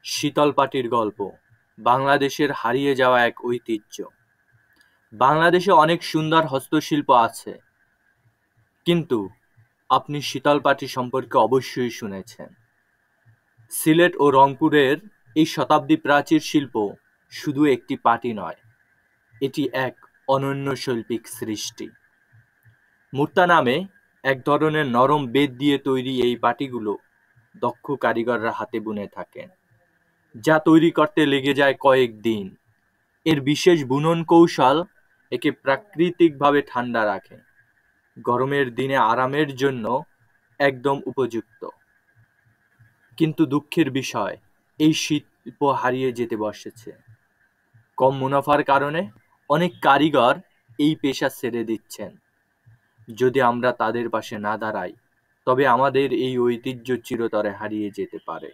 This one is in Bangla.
শীতল পাটির গল্প বাংলাদেশের হারিয়ে যাওয়া এক ঐতিহ্য। বাংলাদেশে অনেক সুন্দর হস্তশিল্প আছে, কিন্তু আপনি শীতল পাটি সম্পর্কে অবশ্যই শুনেছেন। সিলেট ও রংপুরের এই শতাব্দী প্রাচীর শিল্প শুধু একটি পাটি নয়, এটি এক অনন্য শৈল্পিক সৃষ্টি। মুর্তা নামে এক ধরনের নরম বেত দিয়ে তৈরি এই পাটিগুলো দক্ষ কারিগররা হাতে বুনে থাকেন, যা তৈরি করতে লেগে যায় কয়েক দিন। এর বিশেষ বুনন কৌশল একে প্রাকৃতিকভাবে ঠান্ডা রাখে, গরমের দিনে আরামের জন্য একদম উপযুক্ত। কিন্তু দুঃখের বিষয়, এই শিল্প হারিয়ে যেতে বসেছে। কম মুনাফার কারণে অনেক কারিগর এই পেশা ছেড়ে দিচ্ছেন। যদি আমরা তাদের পাশে না দাঁড়াই, তবে আমাদের এই ঐতিহ্য চিরতরে হারিয়ে যেতে পারে।